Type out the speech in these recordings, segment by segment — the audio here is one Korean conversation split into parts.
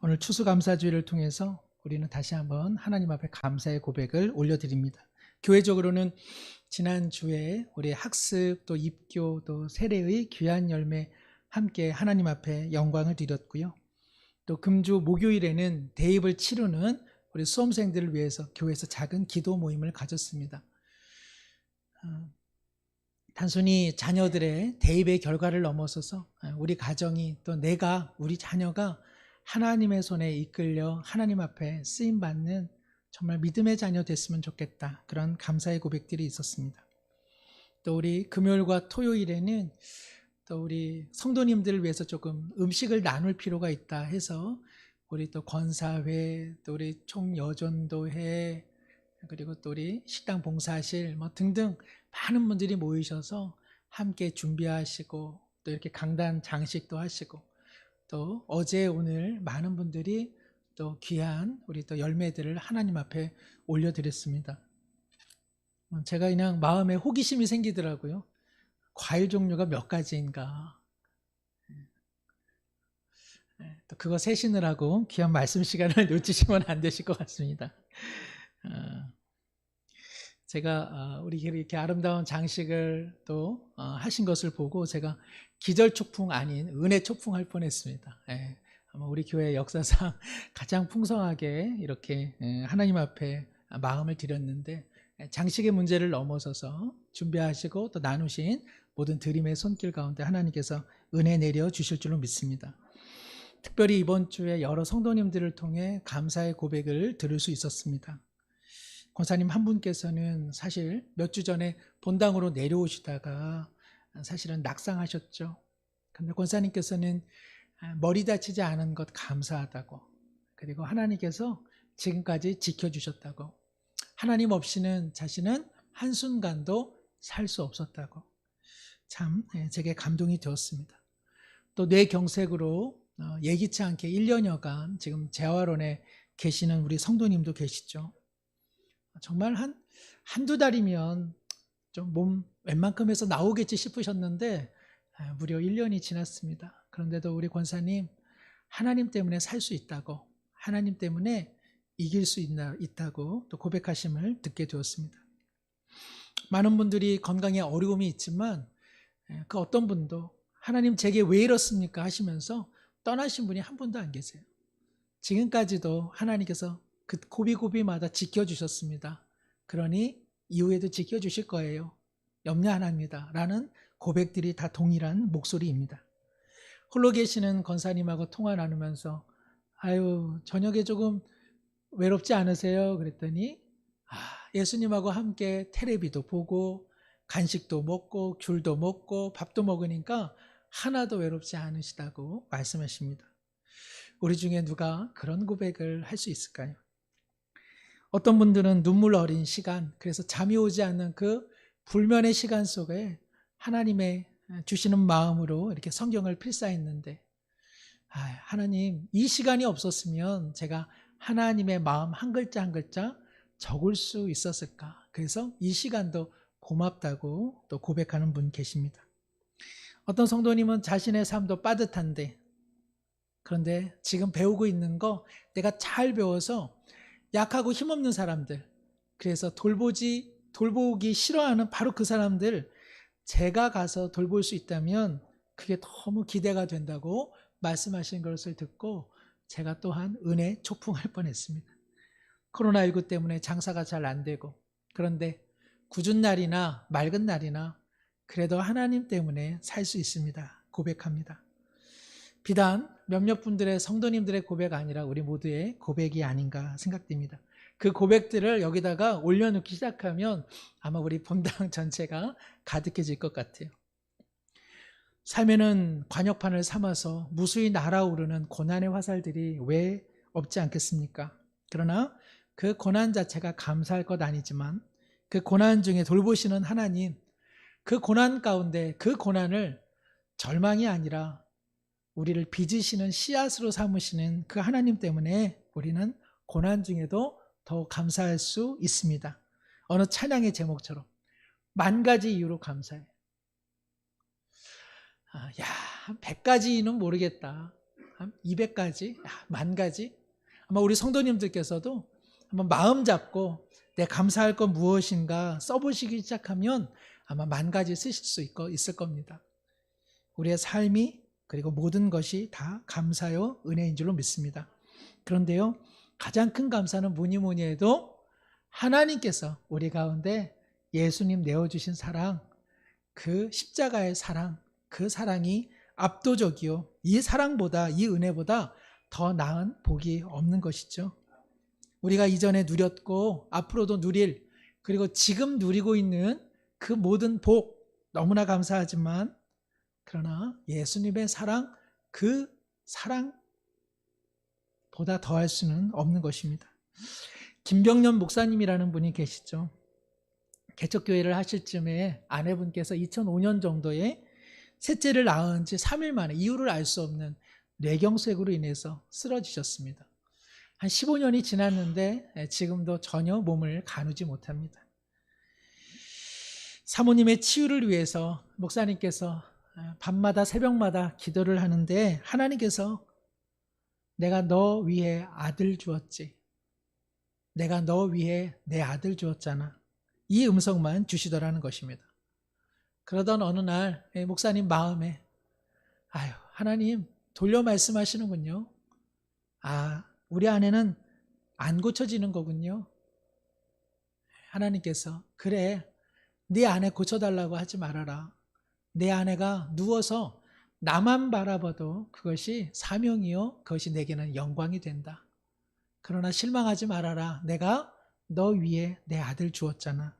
오늘 추수감사주의를 통해서 우리는 다시 한번 하나님 앞에 감사의 고백을 올려드립니다. 교회적으로는 지난주에 우리 학습 또 입교 또 세례의 귀한 열매 함께 하나님 앞에 영광을 드렸고요. 또 금주 목요일에는 대입을 치르는 우리 수험생들을 위해서 교회에서 작은 기도 모임을 가졌습니다. 단순히 자녀들의 대입의 결과를 넘어서서 우리 가정이 또 내가 우리 자녀가 하나님의 손에 이끌려 하나님 앞에 쓰임받는 정말 믿음의 자녀 됐으면 좋겠다. 그런 감사의 고백들이 있었습니다. 또 우리 금요일과 토요일에는 또 우리 성도님들을 위해서 조금 음식을 나눌 필요가 있다 해서 우리 또 권사회, 또 우리 총여전도회, 그리고 또 우리 식당 봉사실 등등 많은 분들이 모이셔서 함께 준비하시고 또 이렇게 강단 장식도 하시고 또 어제 오늘 많은 분들이 또 귀한 우리 또 열매들을 하나님 앞에 올려드렸습니다. 제가 그냥 마음에 호기심이 생기더라고요. 과일 종류가 몇 가지인가. 또 그거 세시느라고 귀한 말씀 시간을 놓치시면 안 되실 것 같습니다. 제가 우리 이렇게 아름다운 장식을 또 하신 것을 보고 제가 기절초풍 아닌 은혜초풍 할 뻔했습니다. 아마 우리 교회 역사상 가장 풍성하게 이렇게 하나님 앞에 마음을 드렸는데 장식의 문제를 넘어서서 준비하시고 또 나누신 모든 드림의 손길 가운데 하나님께서 은혜 내려 주실 줄로 믿습니다. 특별히 이번 주에 여러 성도님들을 통해 감사의 고백을 들을 수 있었습니다. 권사님 한 분께서는 사실 몇 주 전에 본당으로 내려오시다가 사실은 낙상하셨죠. 그런데 권사님께서는 머리 다치지 않은 것 감사하다고, 그리고 하나님께서 지금까지 지켜주셨다고, 하나님 없이는 자신은 한순간도 살 수 없었다고, 참 제게 감동이 되었습니다. 또 뇌경색으로 예기치 않게 1년여간 지금 재활원에 계시는 우리 성도님도 계시죠. 정말 한두 달이면 좀 몸 웬만큼 해서 나오겠지 싶으셨는데 무려 1년이 지났습니다. 그런데도 우리 권사님 하나님 때문에 살 수 있다고, 하나님 때문에 이길 수 있다고 또 고백하심을 듣게 되었습니다. 많은 분들이 건강에 어려움이 있지만 그 어떤 분도 하나님 제게 왜 이렇습니까 하시면서 떠나신 분이 한 분도 안 계세요. 지금까지도 하나님께서 그 고비고비마다 지켜주셨습니다. 그러니 이후에도 지켜주실 거예요. 염려 안 합니다. 라는 고백들이 다 동일한 목소리입니다. 홀로 계시는 권사님하고 통화 나누면서 아유 저녁에 조금 외롭지 않으세요? 그랬더니 예수님하고 함께 테레비도 보고 간식도 먹고 귤도 먹고 밥도 먹으니까 하나도 외롭지 않으시다고 말씀하십니다. 우리 중에 누가 그런 고백을 할 수 있을까요? 어떤 분들은 눈물 어린 시간, 그래서 잠이 오지 않는 그 불면의 시간 속에 하나님의 주시는 마음으로 이렇게 성경을 필사했는데 하나님 이 시간이 없었으면 제가 하나님의 마음 한 글자 한 글자 적을 수 있었을까? 그래서 이 시간도 고맙다고 또 고백하는 분 계십니다. 어떤 성도님은 자신의 삶도 빠듯한데 그런데 지금 배우고 있는 거 내가 잘 배워서 약하고 힘없는 사람들, 그래서 돌보기 싫어하는 바로 그 사람들 제가 가서 돌볼 수 있다면 그게 너무 기대가 된다고 말씀하신 것을 듣고 제가 또한 은혜 초풍할 뻔했습니다. 코로나19 때문에 장사가 잘 안 되고, 그런데 궂은 날이나 맑은 날이나 그래도 하나님 때문에 살 수 있습니다. 고백합니다. 비단 몇몇 분들의 성도님들의 고백 아니라 우리 모두의 고백이 아닌가 생각됩니다. 그 고백들을 여기다가 올려놓기 시작하면 아마 우리 본당 전체가 가득해질 것 같아요. 삶에는 관역판을 삼아서 무수히 날아오르는 고난의 화살들이 왜 없지 않겠습니까? 그러나 그 고난 자체가 감사할 것 아니지만 그 고난 중에 돌보시는 하나님, 그 고난 가운데 그 고난을 절망이 아니라 우리를 빚으시는 씨앗으로 삼으시는 그 하나님 때문에 우리는 고난 중에도 더 감사할 수 있습니다. 어느 찬양의 제목처럼 10,000가지 이유로 감사해. 100가지는 모르겠다. 한 200가지, 10,000가지. 아마 우리 성도님들께서도 한번 마음 잡고 내 감사할 건 무엇인가 써보시기 시작하면 아마 10,000가지 쓰실 수 있을 겁니다. 우리의 삶이 그리고 모든 것이 다 감사요 은혜인 줄로 믿습니다. 그런데요, 가장 큰 감사는 뭐니 해도 하나님께서 우리 가운데 예수님 내어주신 사랑, 그 십자가의 사랑, 그 사랑이 압도적이요, 이 사랑보다, 이 은혜보다 더 나은 복이 없는 것이죠. 우리가 이전에 누렸고 앞으로도 누릴, 그리고 지금 누리고 있는 그 모든 복 너무나 감사하지만, 그러나 예수님의 사랑, 그 사랑보다 더할 수는 없는 것입니다. 김병년 목사님이라는 분이 계시죠. 개척교회를 하실 쯤에 아내분께서 2005년 정도에 셋째를 낳은 지 3일 만에 이유를 알 수 없는 뇌경색으로 인해서 쓰러지셨습니다. 한 15년이 지났는데 지금도 전혀 몸을 가누지 못합니다. 사모님의 치유를 위해서 목사님께서 밤마다 새벽마다 기도를 하는데, 하나님께서 내가 너 위해 아들 주었지, 내가 너 위해 내 아들 주었잖아, 이 음성만 주시더라는 것입니다. 그러던 어느 날 목사님 마음에 아유, 하나님 돌려 말씀하시는군요. 아, 우리 아내는 안 고쳐지는 거군요. 하나님께서 그래, 네 아내 고쳐달라고 하지 말아라. 내 아내가 누워서 나만 바라봐도 그것이 사명이요, 그것이 내게는 영광이 된다. 그러나 실망하지 말아라. 내가 너 위에 내 아들 주었잖아.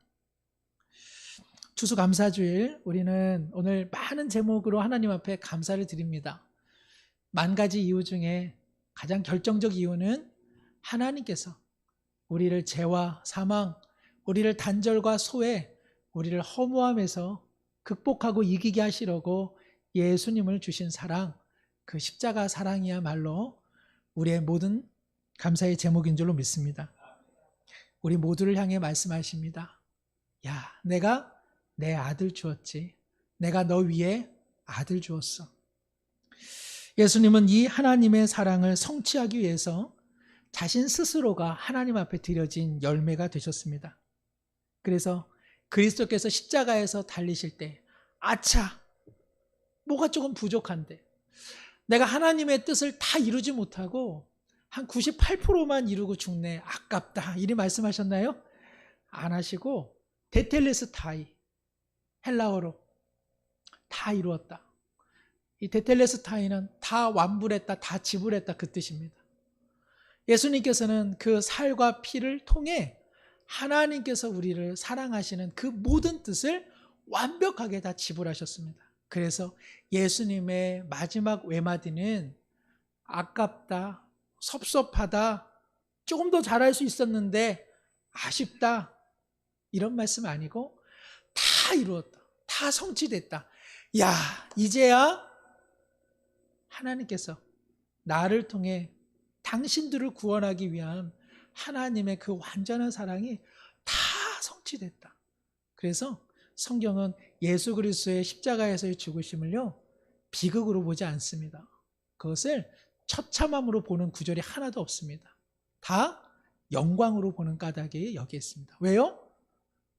추수감사주일, 우리는 오늘 많은 제목으로 하나님 앞에 감사를 드립니다. 10,000가지 이유 중에 가장 결정적 이유는 하나님께서 우리를 죄와 사망, 우리를 단절과 소외, 우리를 허무함에서 극복하고 이기게 하시려고 예수님을 주신 사랑, 그 십자가 사랑이야말로 우리의 모든 감사의 제목인 줄로 믿습니다. 우리 모두를 향해 말씀하십니다. 야, 내가 내 아들 주었지. 내가 너 위에 아들 주었어. 예수님은 이 하나님의 사랑을 성취하기 위해서 자신 스스로가 하나님 앞에 드려진 열매가 되셨습니다. 그래서 그리스도께서 십자가에서 달리실 때, 아차, 뭐가 조금 부족한데, 내가 하나님의 뜻을 다 이루지 못하고 한 98%만 이루고 죽네, 아깝다, 이리 말씀하셨나요? 안 하시고 테텔레스타이, 헬라어로 다 이루었다. 이 테텔레스타이는 다 완불했다, 다 지불했다, 그 뜻입니다. 예수님께서는 그 살과 피를 통해 하나님께서 우리를 사랑하시는 그 모든 뜻을 완벽하게 다 지불하셨습니다. 그래서 예수님의 마지막 외마디는 아깝다, 섭섭하다, 조금 더 잘할 수 있었는데 아쉽다, 이런 말씀 아니고 다 이루었다, 다 성취됐다. 야, 이제야 하나님께서 나를 통해 당신들을 구원하기 위한 하나님의 그 완전한 사랑이 다 성취됐다. 그래서 성경은 예수 그리스도의 십자가에서의 죽으심을요, 비극으로 보지 않습니다. 그것을 처참함으로 보는 구절이 하나도 없습니다. 다 영광으로 보는 까닭이 여기에 있습니다. 왜요?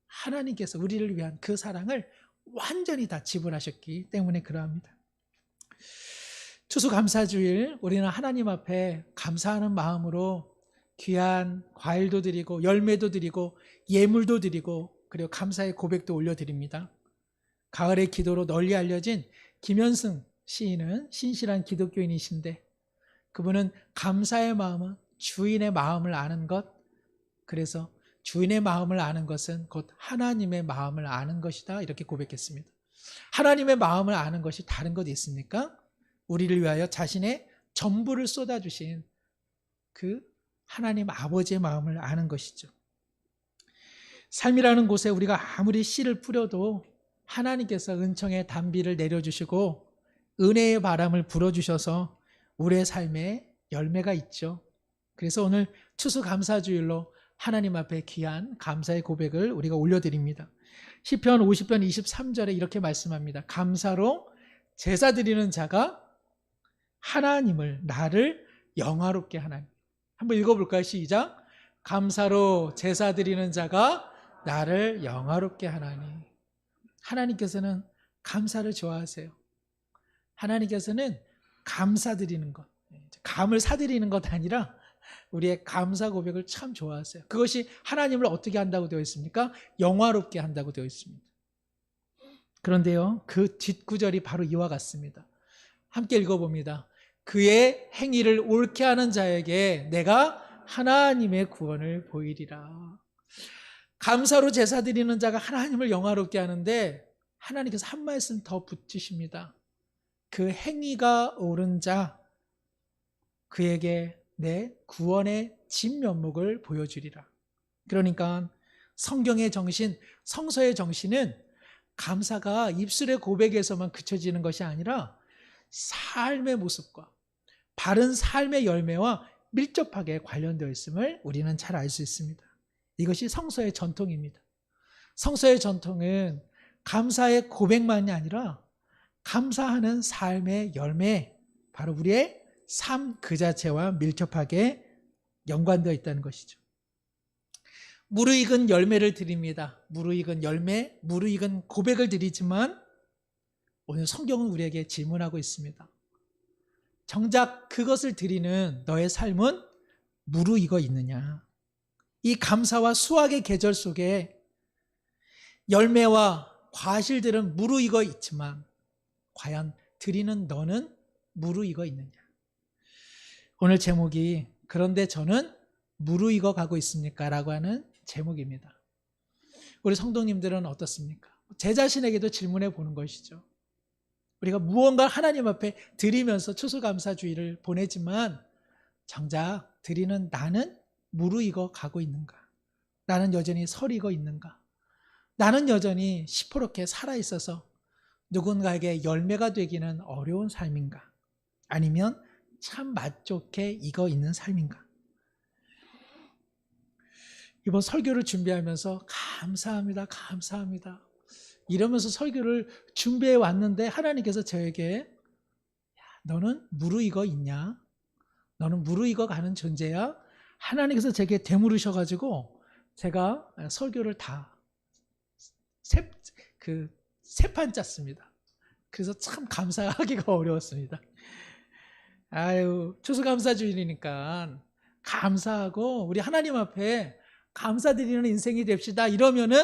하나님께서 우리를 위한 그 사랑을 완전히 다 지불하셨기 때문에 그러합니다. 추수감사주일, 우리는 하나님 앞에 감사하는 마음으로 귀한 과일도 드리고 열매도 드리고 예물도 드리고, 그리고 감사의 고백도 올려드립니다. 가을의 기도로 널리 알려진 김현승 시인은 신실한 기독교인이신데, 그분은 감사의 마음은 주인의 마음을 아는 것, 그래서 주인의 마음을 아는 것은 곧 하나님의 마음을 아는 것이다, 이렇게 고백했습니다. 하나님의 마음을 아는 것이 다른 것 있습니까? 우리를 위하여 자신의 전부를 쏟아주신 그 하나님 아버지의 마음을 아는 것이죠. 삶이라는 곳에 우리가 아무리 씨를 뿌려도 하나님께서 은총의 단비를 내려주시고 은혜의 바람을 불어주셔서 우리의 삶에 열매가 있죠. 그래서 오늘 추수감사주일로 하나님 앞에 귀한 감사의 고백을 우리가 올려드립니다. 시편 50편 23절에 이렇게 말씀합니다. 감사로 제사 드리는 자가 하나님을, 나를 영화롭게 하나님. 한번 읽어볼까요? 시작. 감사로 제사 드리는 자가 나를 영화롭게 하나니. 하나님께서는 감사를 좋아하세요. 하나님께서는 감사드리는 것, 감을 사드리는 것 아니라 우리의 감사 고백을 참 좋아하세요. 그것이 하나님을 어떻게 한다고 되어 있습니까? 영화롭게 한다고 되어 있습니다. 그런데요, 그 뒷구절이 바로 이와 같습니다. 함께 읽어봅니다. 그의 행위를 옳게 하는 자에게 내가 하나님의 구원을 보이리라. 감사로 제사 드리는 자가 하나님을 영화롭게 하는데 하나님께서 한 말씀 더 붙이십니다. 그 행위가 옳은 자, 그에게 내 구원의 진면목을 보여주리라. 그러니까 성경의 정신, 성서의 정신은 감사가 입술의 고백에서만 그쳐지는 것이 아니라 삶의 모습과 바른 삶의 열매와 밀접하게 관련되어 있음을 우리는 잘 알 수 있습니다. 이것이 성서의 전통입니다. 성서의 전통은 감사의 고백만이 아니라 감사하는 삶의 열매, 바로 우리의 삶 그 자체와 밀접하게 연관되어 있다는 것이죠. 무르익은 열매를 드립니다. 무르익은 열매, 무르익은 고백을 드리지만 오늘 성경은 우리에게 질문하고 있습니다. 정작 그것을 드리는 너의 삶은 무르익어 있느냐? 이 감사와 수확의 계절 속에 열매와 과실들은 무르익어 있지만 과연 드리는 너는 무르익어 있느냐? 오늘 제목이 그런데 저는 무르익어 가고 있습니까? 라고 하는 제목입니다. 우리 성도님들은 어떻습니까? 제 자신에게도 질문해 보는 것이죠. 우리가 무언가 하나님 앞에 드리면서 추수감사주의를 보내지만 정작 드리는 나는 무르익어 가고 있는가? 나는 여전히 설익어 있는가? 나는 여전히 시퍼렇게 살아있어서 누군가에게 열매가 되기는 어려운 삶인가? 아니면 참 맛좋게 익어 있는 삶인가? 이번 설교를 준비하면서 감사합니다, 감사합니다 이러면서 설교를 준비해 왔는데 하나님께서 저에게 너는 무르익어 있냐? 너는 무르익어 가는 존재야? 하나님께서 제게 되물으셔가지고 제가 설교를 다 세 판 짰습니다. 그래서 참 감사하기가 어려웠습니다. 추수감사주일이니까 감사하고 우리 하나님 앞에 감사드리는 인생이 됩시다. 이러면은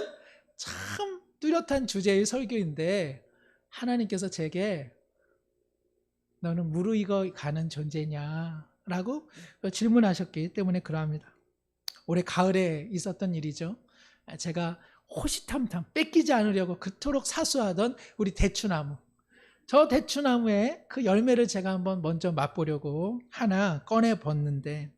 참 뚜렷한 주제의 설교인데 하나님께서 제게 너는 무르익어 가는 존재냐라고 질문하셨기 때문에 그러합니다. 올해 가을에 있었던 일이죠. 제가 호시탐탐 뺏기지 않으려고 그토록 사수하던 우리 대추나무, 저 대추나무의 그 열매를 제가 한번 먼저 맛보려고 하나 꺼내 봤는데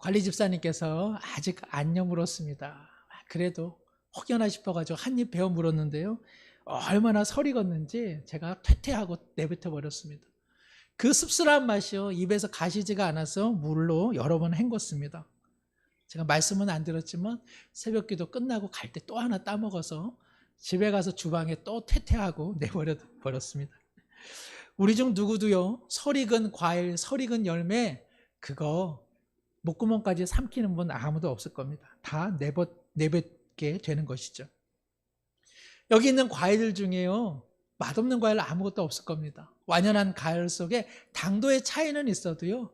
관리 집사님께서 아직 안 여물었습니다. 그래도 혹여나 싶어가지고 한 입 베어 물었는데요, 얼마나 설이 익었는지 제가 퇴퇴하고 내뱉어 버렸습니다. 그 씁쓸한 맛이요, 입에서 가시지가 않아서 물로 여러 번 헹궜습니다. 제가 말씀은 안 들었지만 새벽기도 끝나고 갈 때 또 하나 따먹어서 집에 가서 주방에 또 퇴퇴하고 내버려 버렸습니다. 우리 중 누구도요, 설익은 과일, 설익은 열매 그거 목구멍까지 삼키는 분 아무도 없을 겁니다. 다 내뱉게 되는 것이죠. 여기 있는 과일들 중에요, 맛없는 과일 아무것도 없을 겁니다. 완연한 과일 속에 당도의 차이는 있어도요,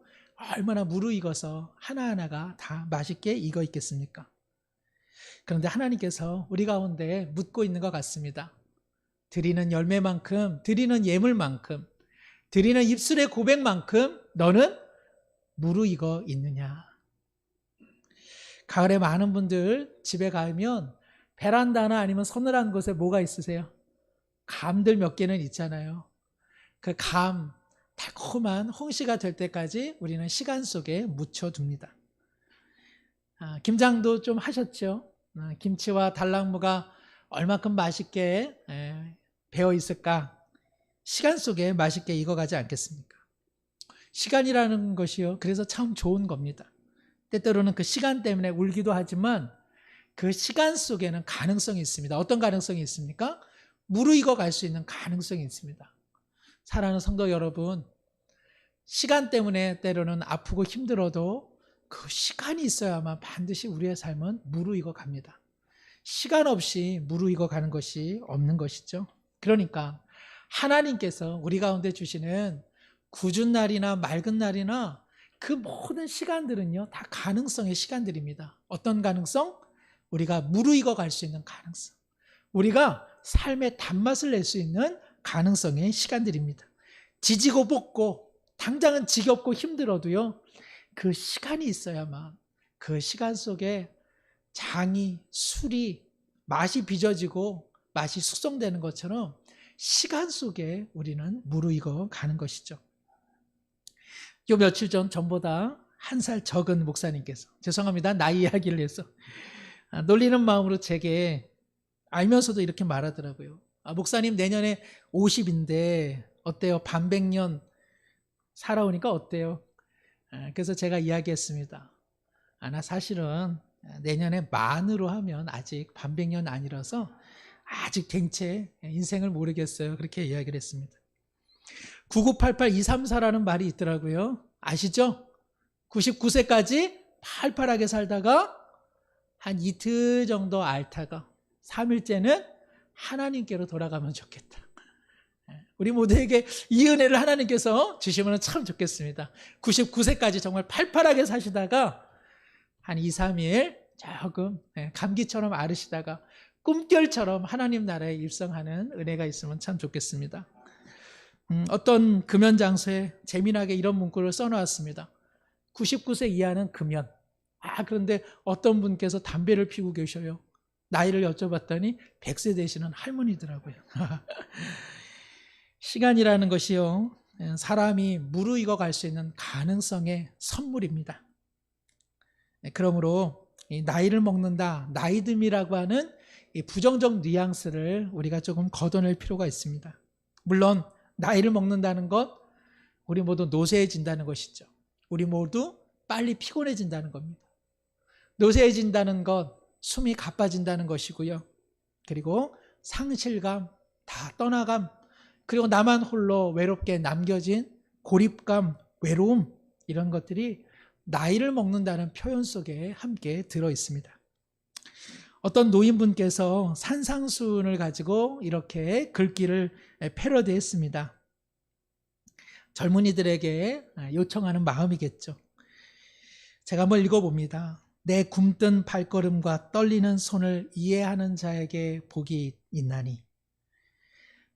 얼마나 무르익어서 하나하나가 다 맛있게 익어 있겠습니까? 그런데 하나님께서 우리 가운데 묻고 있는 것 같습니다. 드리는 열매만큼, 드리는 예물만큼, 드리는 입술의 고백만큼 너는 무르익어 있느냐? 가을에 많은 분들 집에 가면 베란다나 아니면 서늘한 곳에 뭐가 있으세요? 감들 몇 개는 있잖아요. 그 감, 달콤한 홍시가 될 때까지 우리는 시간 속에 묻혀둡니다. 김장도 좀 하셨죠? 김치와 달랑무가 얼마큼 맛있게 배어 있을까? 시간 속에 맛있게 익어가지 않겠습니까? 시간이라는 것이요, 그래서 참 좋은 겁니다. 때때로는 그 시간 때문에 울기도 하지만 그 시간 속에는 가능성이 있습니다. 어떤 가능성이 있습니까? 무르익어 갈 수 있는 가능성이 있습니다. 사랑하는 성도 여러분, 시간 때문에 때로는 아프고 힘들어도 그 시간이 있어야만 반드시 우리의 삶은 무르익어 갑니다. 시간 없이 무르익어 가는 것이 없는 것이죠. 그러니까 하나님께서 우리 가운데 주시는 궂은 날이나 맑은 날이나 그 모든 시간들은요, 다 가능성의 시간들입니다. 어떤 가능성? 우리가 무르익어 갈 수 있는 가능성. 우리가 삶의 단맛을 낼 수 있는 가능성의 시간들입니다. 지지고 볶고 당장은 지겹고 힘들어도요, 그 시간이 있어야만 그 시간 속에 장이, 술이, 맛이 빚어지고 맛이 숙성되는 것처럼 시간 속에 우리는 무르익어 가는 것이죠. 요 며칠 전 전보다 한 살 적은 목사님께서, 죄송합니다, 나이 이야기를 해서 놀리는 마음으로 제게 알면서도 이렇게 말하더라고요. 목사님 내년에 50인데 어때요? 반백년 살아오니까 어때요? 그래서 제가 이야기했습니다. 나 사실은 내년에 만으로 하면 아직 반백년 아니라서 아직 댕채 인생을 모르겠어요. 그렇게 이야기를 했습니다. 9988234라는 말이 있더라고요. 아시죠? 99세까지 팔팔하게 살다가 한 이틀 정도 앓다가 3일째는 하나님께로 돌아가면 좋겠다. 우리 모두에게 이 은혜를 하나님께서 주시면 참 좋겠습니다. 99세까지 정말 팔팔하게 사시다가 한 2, 3일 조금 감기처럼 앓으시다가 꿈결처럼 하나님 나라에 입성하는 은혜가 있으면 참 좋겠습니다. 어떤 금연장소에 재미나게 이런 문구를 써놓았습니다. 99세 이하는 금연. 그런데 어떤 분께서 담배를 피우고 계셔요. 나이를 여쭤봤더니 100세 되시는 할머니더라고요. 시간이라는 것이요, 사람이 무르익어 갈 수 있는 가능성의 선물입니다. 그러므로 이 나이를 먹는다, 나이듦이라고 하는 이 부정적 뉘앙스를 우리가 조금 걷어낼 필요가 있습니다. 물론 나이를 먹는다는 것, 우리 모두 노쇠해진다는 것이죠. 우리 모두 빨리 피곤해진다는 겁니다. 노쇠해진다는 것, 숨이 가빠진다는 것이고요. 그리고 상실감, 다 떠나감, 그리고 나만 홀로 외롭게 남겨진 고립감, 외로움, 이런 것들이 나이를 먹는다는 표현 속에 함께 들어 있습니다. 어떤 노인분께서 산상수훈을 가지고 이렇게 글귀를 패러디했습니다. 젊은이들에게 요청하는 마음이겠죠. 제가 한번 읽어봅니다. 내 굼뜬 발걸음과 떨리는 손을 이해하는 자에게 복이 있나니,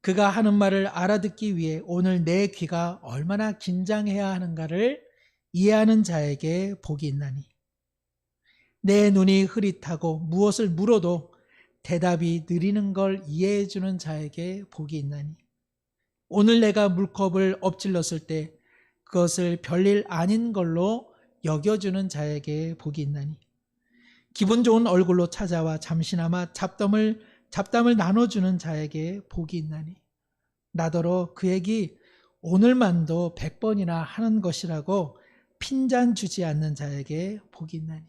그가 하는 말을 알아듣기 위해 오늘 내 귀가 얼마나 긴장해야 하는가를 이해하는 자에게 복이 있나니, 내 눈이 흐릿하고 무엇을 물어도 대답이 느리는 걸 이해해 주는 자에게 복이 있나니, 오늘 내가 물컵을 엎질렀을 때 그것을 별일 아닌 걸로 여겨주는 자에게 복이 있나니, 기분 좋은 얼굴로 찾아와 잠시나마 잡담을 나눠주는 자에게 복이 있나니, 나더러 그 얘기 오늘만도 100번이나 하는 것이라고 핀잔 주지 않는 자에게 복이 있나니,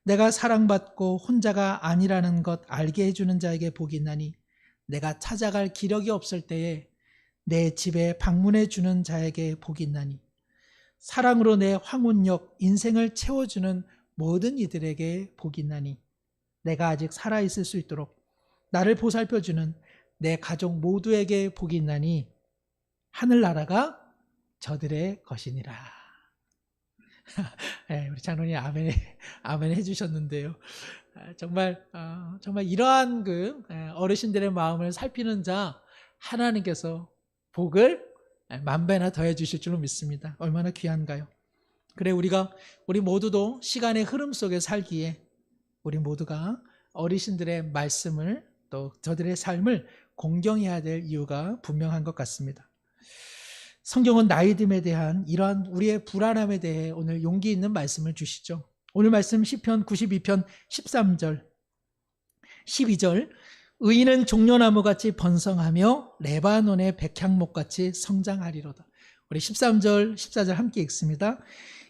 내가 사랑받고 혼자가 아니라는 것 알게 해주는 자에게 복이 있나니, 내가 찾아갈 기력이 없을 때에 내 집에 방문해 주는 자에게 복이 있나니, 사랑으로 내 황혼역 인생을 채워주는 모든 이들에게 복이 있나니, 내가 아직 살아있을 수 있도록 나를 보살펴주는 내 가족 모두에게 복이 있나니, 하늘나라가 저들의 것이니라. 우리 장로님 아멘 해주셨는데요. 정말 이러한 어르신들의 마음을 살피는 자 하나님께서 복을 만배나 더해 주실 줄로 믿습니다. 얼마나 귀한가요? 그래, 우리 모두도 시간의 흐름 속에 살기에 우리 모두가 어르신들의 말씀을, 또 저들의 삶을 공경해야 될 이유가 분명한 것 같습니다. 성경은 나이듦에 대한 이러한 우리의 불안함에 대해 오늘 용기 있는 말씀을 주시죠. 오늘 말씀 시편 92편 13절 12절, 의인은 종려나무같이 번성하며 레바논의 백향목같이 성장하리로다. 우리 13절 14절 함께 읽습니다.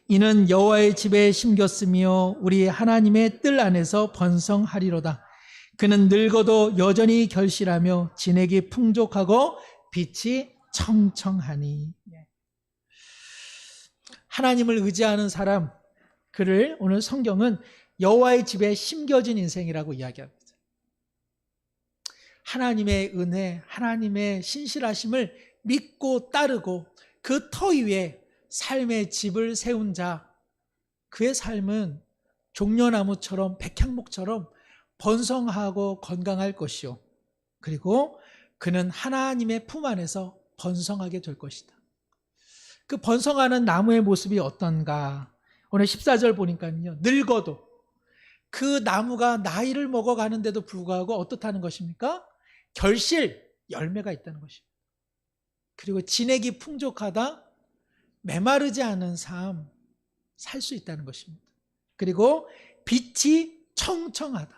이는 여호와의 집에 심겼으며 우리 하나님의 뜰 안에서 번성하리로다. 그는 늙어도 여전히 결실하며 진액이 풍족하고 빛이 청청하니. 하나님을 의지하는 사람, 그를 오늘 성경은 여호와의 집에 심겨진 인생이라고 이야기합니다. 하나님의 은혜, 하나님의 신실하심을 믿고 따르고 그 터 위에 삶의 집을 세운 자, 그의 삶은 종려나무처럼 백향목처럼 번성하고 건강할 것이요, 그리고 그는 하나님의 품 안에서 번성하게 될 것이다. 그 번성하는 나무의 모습이 어떤가? 오늘 14절 보니까요, 늙어도 그 나무가 나이를 먹어가는데도 불구하고 어떻다는 것입니까? 결실, 열매가 있다는 것입니다. 그리고 진액이 풍족하다, 메마르지 않은 삶 살 수 있다는 것입니다. 그리고 빛이 청청하다.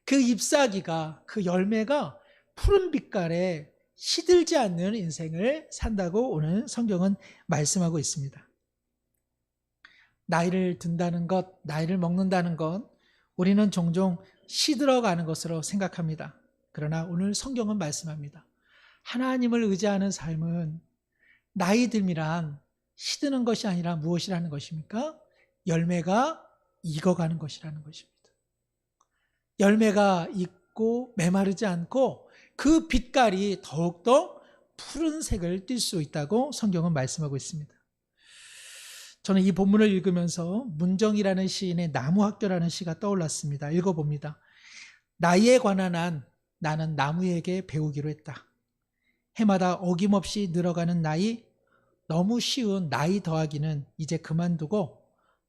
그 잎사귀가, 그 열매가 푸른 빛깔에 시들지 않는 인생을 산다고 오늘 성경은 말씀하고 있습니다. 나이를 든다는 것, 나이를 먹는다는 것, 우리는 종종 시들어가는 것으로 생각합니다. 그러나 오늘 성경은 말씀합니다. 하나님을 의지하는 삶은 나이 듦이란 시드는 것이 아니라 무엇이라는 것입니까? 열매가 익어가는 것이라는 것입니다. 열매가 익고 메마르지 않고 그 빛깔이 더욱더 푸른색을 띨 수 있다고 성경은 말씀하고 있습니다. 저는 이 본문을 읽으면서 문정이라는 시인의 나무학교라는 시가 떠올랐습니다. 읽어봅니다. 나이에 관한 한 나는 나무에게 배우기로 했다. 해마다 어김없이 늘어가는 나이, 너무 쉬운 나이 더하기는 이제 그만두고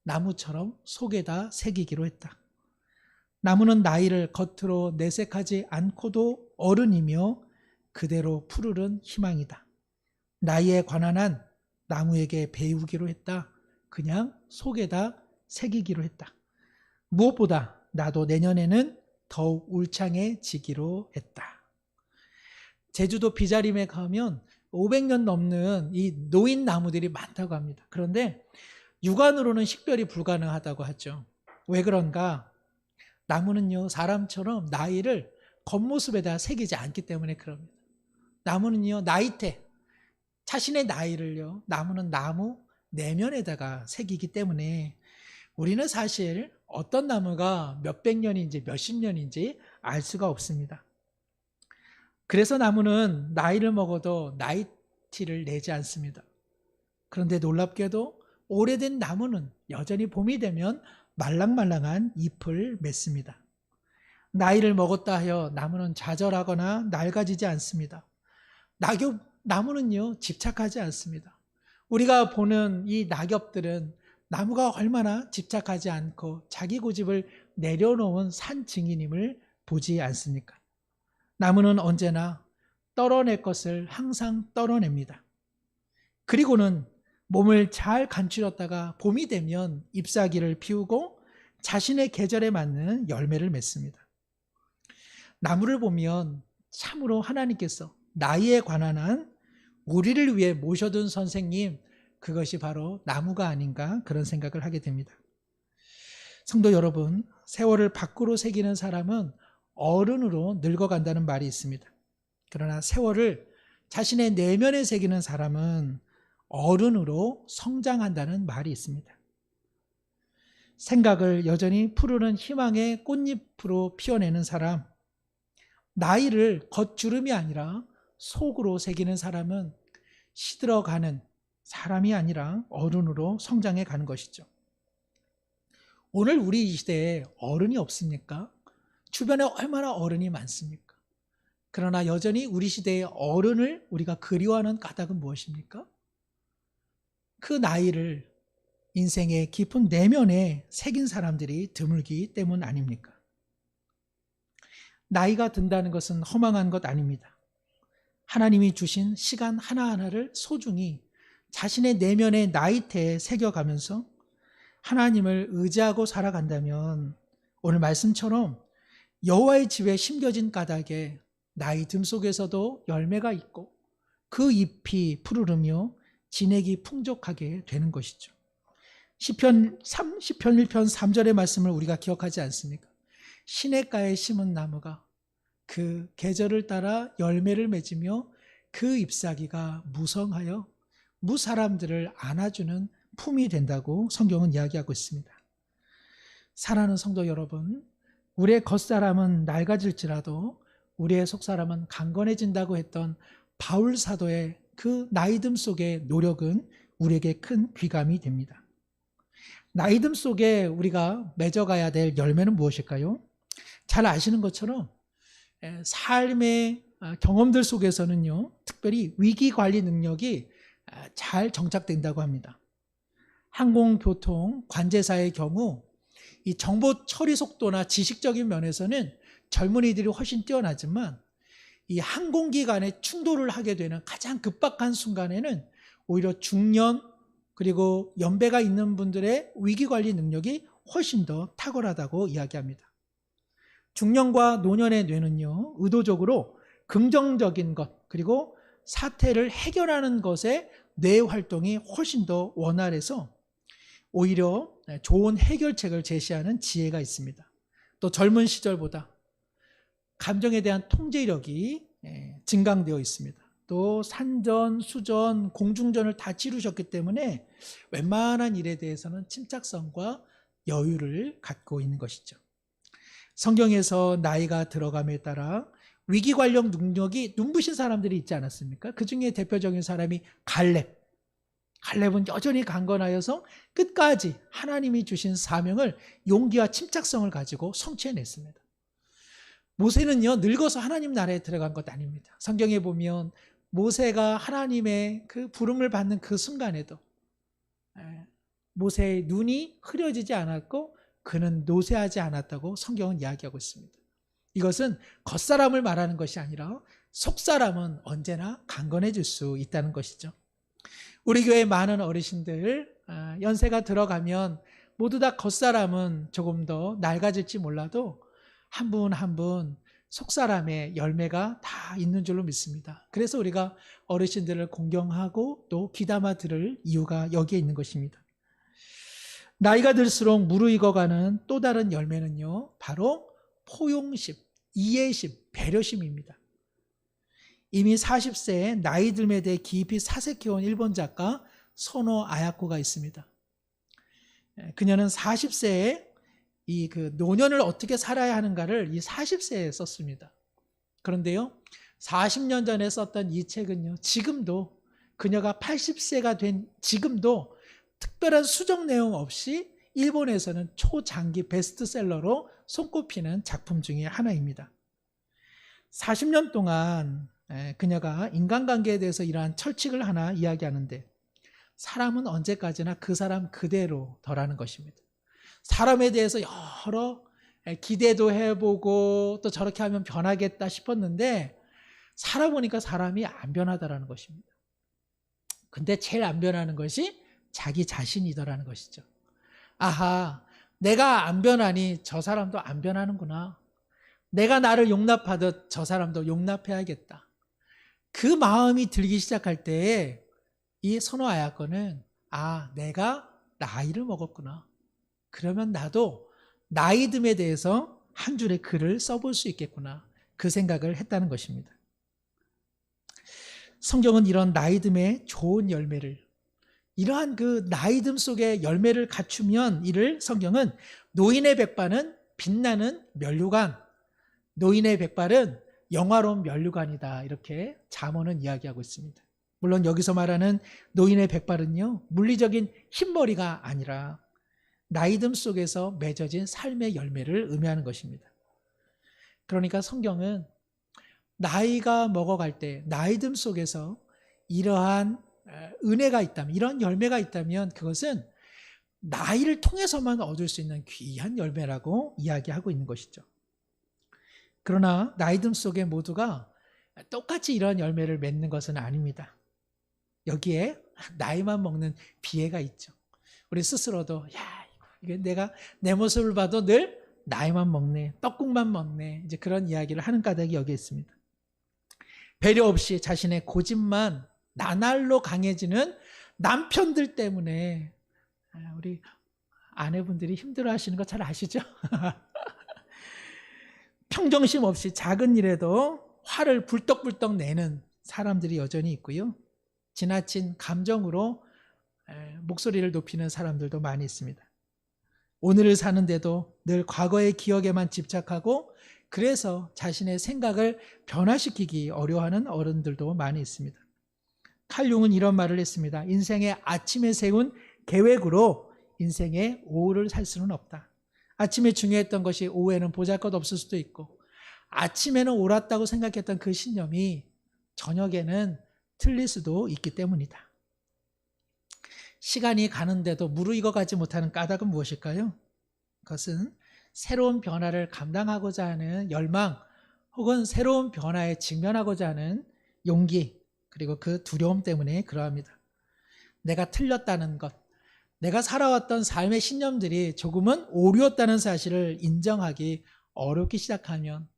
나무처럼 속에다 새기기로 했다. 나무는 나이를 겉으로 내색하지 않고도 어른이며 그대로 푸르른 희망이다. 나이에 관한 한 나무에게 배우기로 했다. 그냥 속에다 새기기로 했다. 무엇보다 나도 내년에는 더욱 울창해지기로 했다. 제주도 비자림에 가면 500년 넘는 이 노인 나무들이 많다고 합니다. 그런데 육안으로는 식별이 불가능하다고 하죠. 왜 그런가? 나무는요, 사람처럼 나이를 겉모습에다 새기지 않기 때문에 그럽니다. 나무는요, 나이테, 자신의 나이를요, 나무는 나무 내면에다가 새기기 때문에 우리는 사실 어떤 나무가 몇백 년인지 몇십 년인지 알 수가 없습니다. 그래서 나무는 나이를 먹어도 나이티를 내지 않습니다. 그런데 놀랍게도 오래된 나무는 여전히 봄이 되면 말랑말랑한 잎을 맺습니다. 나이를 먹었다 하여 나무는 좌절하거나 낡아지지 않습니다. 나무는요, 집착하지 않습니다. 우리가 보는 이 낙엽들은 나무가 얼마나 집착하지 않고 자기 고집을 내려놓은 산 증인임을 보지 않습니까? 나무는 언제나 떨어낼 것을 항상 떨어냅니다. 그리고는 몸을 잘 간추렸다가 봄이 되면 잎사귀를 피우고 자신의 계절에 맞는 열매를 맺습니다. 나무를 보면 참으로 하나님께서 나이에 관한 한 우리를 위해 모셔둔 선생님, 그것이 바로 나무가 아닌가 그런 생각을 하게 됩니다. 성도 여러분, 세월을 밖으로 새기는 사람은 어른으로 늙어간다는 말이 있습니다. 그러나 세월을 자신의 내면에 새기는 사람은 어른으로 성장한다는 말이 있습니다. 생각을 여전히 푸르는 희망의 꽃잎으로 피워내는 사람, 나이를 겉주름이 아니라 속으로 새기는 사람은 시들어가는 사람이 아니라 어른으로 성장해 가는 것이죠. 오늘 우리 이 시대에 어른이 없습니까? 주변에 얼마나 어른이 많습니까? 그러나 여전히 우리 시대의 어른을 우리가 그리워하는 까닭은 무엇입니까? 그 나이를 인생의 깊은 내면에 새긴 사람들이 드물기 때문 아닙니까? 나이가 든다는 것은 허망한 것 아닙니다. 하나님이 주신 시간 하나하나를 소중히 자신의 내면의 나이테에 새겨가면서 하나님을 의지하고 살아간다면 오늘 말씀처럼 여호와의 집에 심겨진 까닭에 나이 듦 속에서도 열매가 있고 그 잎이 푸르르며 진액이 풍족하게 되는 것이죠. 시편 1편 3절의 말씀을 우리가 기억하지 않습니까? 시냇가에 심은 나무가 그 계절을 따라 열매를 맺으며 그 잎사귀가 무성하여 무사람들을 안아주는 품이 된다고 성경은 이야기하고 있습니다. 사랑하는 성도 여러분, 우리의 겉사람은 낡아질지라도 우리의 속사람은 강건해진다고 했던 바울 사도의 그 나이듦 속의 노력은 우리에게 큰 귀감이 됩니다. 나이듦 속에 우리가 맺어가야 될 열매는 무엇일까요? 잘 아시는 것처럼 삶의 경험들 속에서는요, 특별히 위기관리 능력이 잘 정착된다고 합니다. 항공교통, 관제사의 경우 이 정보 처리 속도나 지식적인 면에서는 젊은이들이 훨씬 뛰어나지만 이 항공기 간에 충돌을 하게 되는 가장 급박한 순간에는 오히려 중년 그리고 연배가 있는 분들의 위기관리 능력이 훨씬 더 탁월하다고 이야기합니다. 중년과 노년의 뇌는요, 의도적으로 긍정적인 것 그리고 사태를 해결하는 것에 뇌 활동이 훨씬 더 원활해서 오히려 좋은 해결책을 제시하는 지혜가 있습니다. 또 젊은 시절보다 감정에 대한 통제력이 증강되어 있습니다. 또 산전, 수전, 공중전을 다 치르셨기 때문에 웬만한 일에 대해서는 침착성과 여유를 갖고 있는 것이죠. 성경에서 나이가 들어감에 따라 위기관련 능력이 눈부신 사람들이 있지 않았습니까? 그 중에 대표적인 사람이 갈렙은 여전히 강건하여서 끝까지 하나님이 주신 사명을 용기와 침착성을 가지고 성취해냈습니다. 모세는요, 늙어서 하나님 나라에 들어간 것 아닙니다. 성경에 보면 모세가 하나님의 그 부름을 받는 그 순간에도 모세의 눈이 흐려지지 않았고 그는 노쇠하지 않았다고 성경은 이야기하고 있습니다. 이것은 겉사람을 말하는 것이 아니라 속사람은 언제나 강건해질 수 있다는 것이죠. 우리 교회 많은 어르신들 연세가 들어가면 모두 다 겉사람은 조금 더 낡아질지 몰라도 한 분 한 분 속사람의 열매가 다 있는 줄로 믿습니다. 그래서 우리가 어르신들을 공경하고 또 귀담아 들을 이유가 여기에 있는 것입니다. 나이가 들수록 무르익어가는 또 다른 열매는요, 바로 포용심, 이해심, 배려심입니다. 이미 40세에 나이 듦에 대해 깊이 사색해온 일본 작가 소노 아야코가 있습니다. 그녀는 40세에 이 노년을 어떻게 살아야 하는가를 이 40세에 썼습니다. 그런데요, 40년 전에 썼던 이 책은요, 지금도 그녀가 80세가 된 지금도 특별한 수정 내용 없이 일본에서는 초장기 베스트셀러로 손꼽히는 작품 중에 하나입니다. 40년 동안 그녀가 인간관계에 대해서 이러한 철칙을 하나 이야기하는데, 사람은 언제까지나 그 사람 그대로더라는 것입니다. 사람에 대해서 여러 기대도 해보고 또 저렇게 하면 변하겠다 싶었는데 살아보니까 사람이 안 변하다라는 것입니다. 근데 제일 안 변하는 것이 자기 자신이더라는 것이죠. 아하, 내가 안 변하니 저 사람도 안 변하는구나. 내가 나를 용납하듯 저 사람도 용납해야겠다. 그 마음이 들기 시작할 때에 이 선호 아야코는 내가 나이를 먹었구나. 그러면 나도 나이듦에 대해서 한 줄의 글을 써볼 수 있겠구나. 그 생각을 했다는 것입니다. 성경은 이런 나이듦의 좋은 열매를, 이러한 그 나이듦 속에 열매를 갖추면 이를 성경은 노인의 백발은 빛나는 면류관, 노인의 백발은 영화로운 면류관이다, 이렇게 잠언은 이야기하고 있습니다. 물론 여기서 말하는 노인의 백발은요, 물리적인 흰머리가 아니라 나이듦 속에서 맺어진 삶의 열매를 의미하는 것입니다. 그러니까 성경은 나이가 먹어갈 때 나이듦 속에서 이러한 은혜가 있다면, 이런 열매가 있다면 그것은 나이를 통해서만 얻을 수 있는 귀한 열매라고 이야기하고 있는 것이죠. 그러나 나이듦 속에 모두가 똑같이 이런 열매를 맺는 것은 아닙니다. 여기에 나이만 먹는 비애가 있죠. 우리 스스로도 이게 내가 내 모습을 봐도 늘 나이만 먹네, 떡국만 먹네, 이제 그런 이야기를 하는 까닭이 여기에 있습니다. 배려 없이 자신의 고집만 나날로 강해지는 남편들 때문에 우리 아내분들이 힘들어하시는 거 잘 아시죠? 평정심 없이 작은 일에도 화를 불떡불떡 내는 사람들이 여전히 있고요. 지나친 감정으로 목소리를 높이는 사람들도 많이 있습니다. 오늘을 사는데도 늘 과거의 기억에만 집착하고 그래서 자신의 생각을 변화시키기 어려워하는 어른들도 많이 있습니다. 칼 융은 이런 말을 했습니다. 인생의 아침에 세운 계획으로 인생의 오후를 살 수는 없다. 아침에 중요했던 것이 오후에는 보잘것없을 수도 있고 아침에는 옳았다고 생각했던 그 신념이 저녁에는 틀릴 수도 있기 때문이다. 시간이 가는데도 무르익어가지 못하는 까닭은 무엇일까요? 그것은 새로운 변화를 감당하고자 하는 열망 혹은 새로운 변화에 직면하고자 하는 용기 그리고 그 두려움 때문에 그러합니다. 내가 틀렸다는 것, 내가 살아왔던 삶의 신념들이 조금은 오류였다는 사실을 인정하기 어렵기 시작하면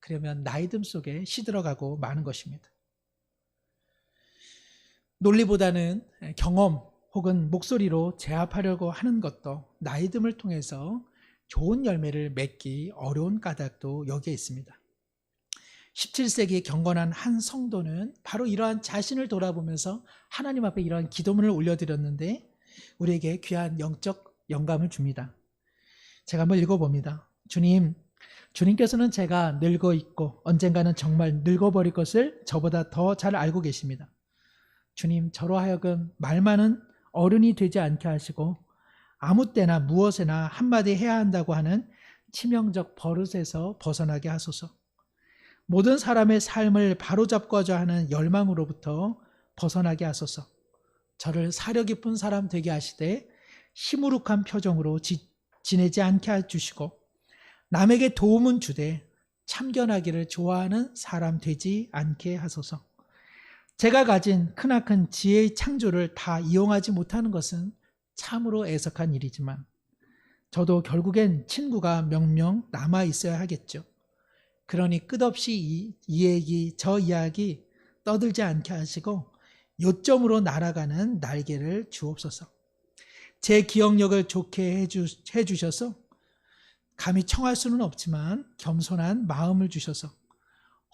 그러면 나이듦 속에 시들어가고 마는 것입니다. 논리보다는 경험 혹은 목소리로 제압하려고 하는 것도 나이듦을 통해서 좋은 열매를 맺기 어려운 까닭도 여기에 있습니다. 17세기의 경건한 한 성도는 바로 이러한 자신을 돌아보면서 하나님 앞에 이러한 기도문을 올려드렸는데 우리에게 귀한 영적 영감을 줍니다. 제가 한번 읽어봅니다. 주님께서는 제가 늙어 있고 언젠가는 정말 늙어버릴 것을 저보다 더 잘 알고 계십니다. 주님, 저로 하여금 말 많은 어른이 되지 않게 하시고 아무 때나 무엇에나 한마디 해야 한다고 하는 치명적 버릇에서 벗어나게 하소서. 모든 사람의 삶을 바로잡고자 하는 열망으로부터 벗어나게 하소서. 저를 사려 깊은 사람 되게 하시되 시무룩한 표정으로 지내지 않게 해주시고 남에게 도움은 주되 참견하기를 좋아하는 사람 되지 않게 하소서. 제가 가진 크나큰 지혜의 창조를 다 이용하지 못하는 것은 참으로 애석한 일이지만 저도 결국엔 친구가 명명 남아 있어야 하겠죠. 그러니 끝없이 이 얘기 저 이야기 떠들지 않게 하시고 요점으로 날아가는 날개를 주옵소서. 제 기억력을 좋게 해주셔서 감히 청할 수는 없지만 겸손한 마음을 주셔서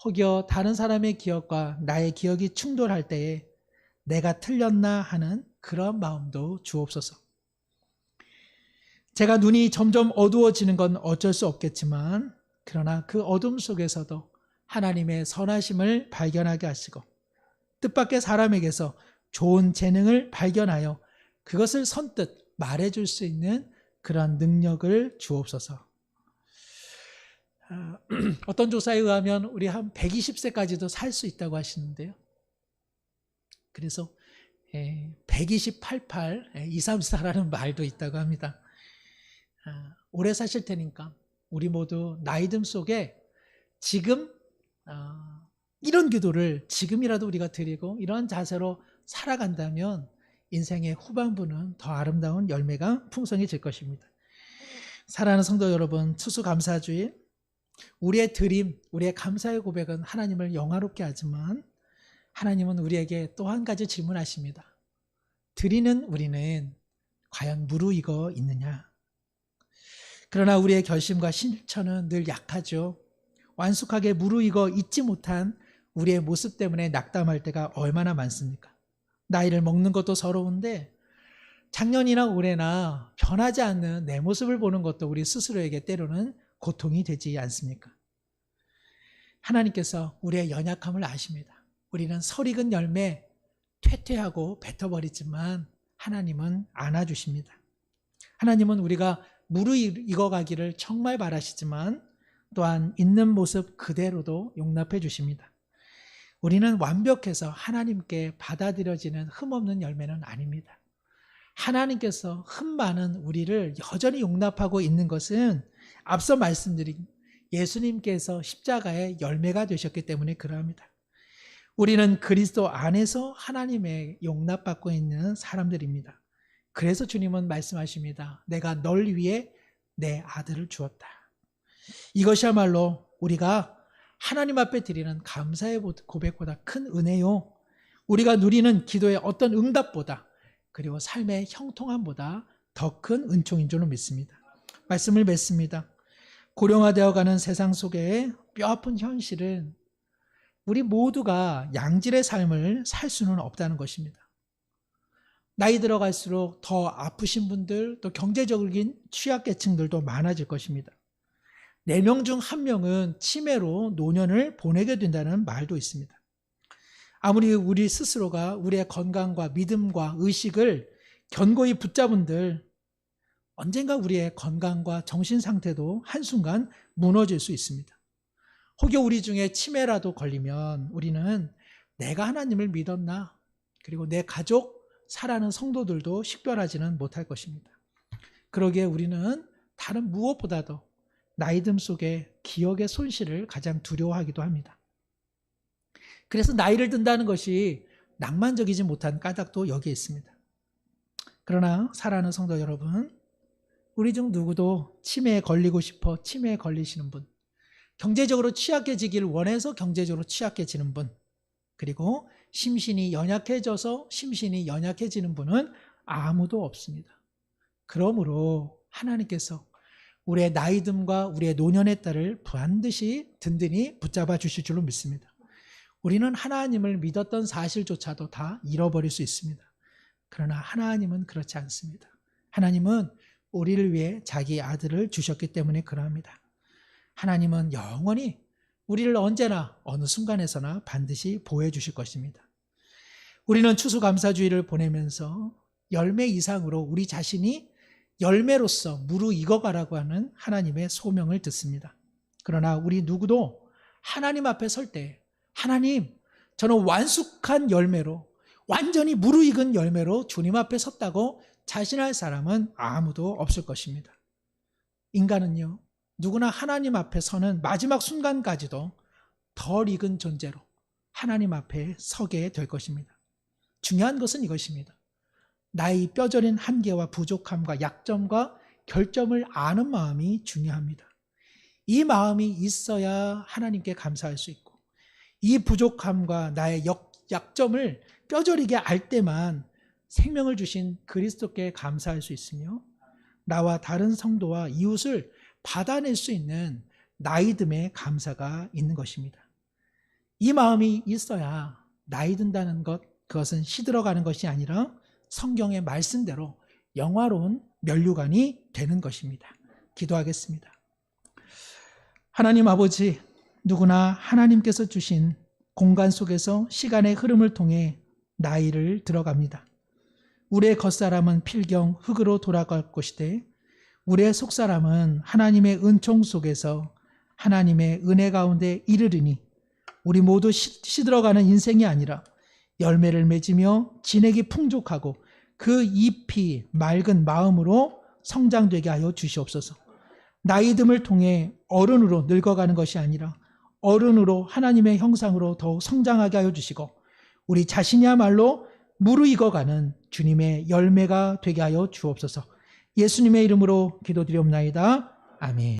혹여 다른 사람의 기억과 나의 기억이 충돌할 때에 내가 틀렸나 하는 그런 마음도 주옵소서. 제가 눈이 점점 어두워지는 건 어쩔 수 없겠지만 그러나 그 어둠 속에서도 하나님의 선하심을 발견하게 하시고 뜻밖의 사람에게서 좋은 재능을 발견하여 그것을 선뜻 말해줄 수 있는 그런 능력을 주옵소서. 어떤 조사에 의하면 우리 한 120세까지도 살 수 있다고 하시는데요. 그래서 128, 2, 3, 4라는 말도 있다고 합니다. 오래 사실 테니까 우리 모두 나이듦 속에 지금 이런 기도를 지금이라도 우리가 드리고 이런 자세로 살아간다면 인생의 후반부는 더 아름다운 열매가 풍성해질 것입니다. 사랑하는 성도 여러분, 추수감사주일 우리의 드림, 우리의 감사의 고백은 하나님을 영화롭게 하지만 하나님은 우리에게 또 한 가지 질문하십니다. 드리는 우리는 과연 무르익어 있느냐? 그러나 우리의 결심과 실천은 늘 약하죠. 완숙하게 무르익어 있지 못한 우리의 모습 때문에 낙담할 때가 얼마나 많습니까? 나이를 먹는 것도 서러운데 작년이나 올해나 변하지 않는 내 모습을 보는 것도 우리 스스로에게 때로는 고통이 되지 않습니까? 하나님께서 우리의 연약함을 아십니다. 우리는 설익은 열매 퇴퇴하고 뱉어버리지만 하나님은 안아주십니다. 하나님은 우리가 무르익어가기를 정말 바라시지만 또한 있는 모습 그대로도 용납해 주십니다. 우리는 완벽해서 하나님께 받아들여지는 흠없는 열매는 아닙니다. 하나님께서 흠 많은 우리를 여전히 용납하고 있는 것은 앞서 말씀드린 예수님께서 십자가의 열매가 되셨기 때문에 그러합니다. 우리는 그리스도 안에서 하나님의 용납받고 있는 사람들입니다. 그래서 주님은 말씀하십니다. 내가 널 위해 내 아들을 주었다. 이것이야말로 우리가 하나님 앞에 드리는 감사의 고백보다 큰 은혜요. 우리가 누리는 기도의 어떤 응답보다 그리고 삶의 형통함보다 더 큰 은총인 줄로 믿습니다. 말씀을 맺습니다. 고령화되어가는 세상 속에 뼈아픈 현실은 우리 모두가 양질의 삶을 살 수는 없다는 것입니다. 나이 들어갈수록 더 아프신 분들, 또 경제적인 취약계층들도 많아질 것입니다. 4명 중 1명은 치매로 노년을 보내게 된다는 말도 있습니다. 아무리 우리 스스로가 우리의 건강과 믿음과 의식을 견고히 붙잡은들 언젠가 우리의 건강과 정신 상태도 한순간 무너질 수 있습니다. 혹여 우리 중에 치매라도 걸리면 우리는 내가 하나님을 믿었나? 그리고 내 가족, 사랑하는 성도들도 식별하지는 못할 것입니다. 그러기에 우리는 다른 무엇보다도 나이듦 속에 기억의 손실을 가장 두려워하기도 합니다. 그래서 나이를 든다는 것이 낭만적이지 못한 까닭도 여기에 있습니다. 그러나 사랑하는 성도 여러분, 우리 중 누구도 치매에 걸리고 싶어 치매에 걸리시는 분, 경제적으로 취약해지길 원해서 경제적으로 취약해지는 분, 그리고 심신이 연약해져서 심신이 연약해지는 분은 아무도 없습니다. 그러므로 하나님께서 우리의 나이듦과 우리의 노년의 딸을 반드시 든든히 붙잡아 주실 줄로 믿습니다. 우리는 하나님을 믿었던 사실조차도 다 잃어버릴 수 있습니다. 그러나 하나님은 그렇지 않습니다. 하나님은 우리를 위해 자기 아들을 주셨기 때문에 그러합니다. 하나님은 영원히 우리를 언제나 어느 순간에서나 반드시 보호해 주실 것입니다. 우리는 추수감사주의를 보내면서 열매 이상으로 우리 자신이 열매로서 무르익어가라고 하는 하나님의 소명을 듣습니다. 그러나 우리 누구도 하나님 앞에 설 때 하나님, 저는 완숙한 열매로 완전히 무르익은 열매로 주님 앞에 섰다고 자신할 사람은 아무도 없을 것입니다. 인간은요, 누구나 하나님 앞에 서는 마지막 순간까지도 덜 익은 존재로 하나님 앞에 서게 될 것입니다. 중요한 것은 이것입니다. 나의 뼈저린 한계와 부족함과 약점과 결점을 아는 마음이 중요합니다. 이 마음이 있어야 하나님께 감사할 수 있고, 이 부족함과 나의 약점을 뼈저리게 알 때만 생명을 주신 그리스도께 감사할 수 있으며, 나와 다른 성도와 이웃을 받아낼 수 있는 나이듦의 감사가 있는 것입니다. 이 마음이 있어야 나이 든다는 것, 그것은 시들어가는 것이 아니라 성경의 말씀대로 영화로운 면류관이 되는 것입니다. 기도하겠습니다. 하나님 아버지, 누구나 하나님께서 주신 공간 속에서 시간의 흐름을 통해 나이를 들어갑니다. 우리의 겉사람은 필경 흙으로 돌아갈 것이되 우리의 속사람은 하나님의 은총 속에서 하나님의 은혜 가운데 이르리니 우리 모두 시들어가는 인생이 아니라 열매를 맺으며 진액이 풍족하고 그 잎이 맑은 마음으로 성장되게 하여 주시옵소서. 나이듦을 통해 어른으로 늙어가는 것이 아니라 어른으로 하나님의 형상으로 더욱 성장하게 하여 주시고 우리 자신이야말로 무르익어가는 주님의 열매가 되게 하여 주옵소서. 예수님의 이름으로 기도드리옵나이다. 아멘.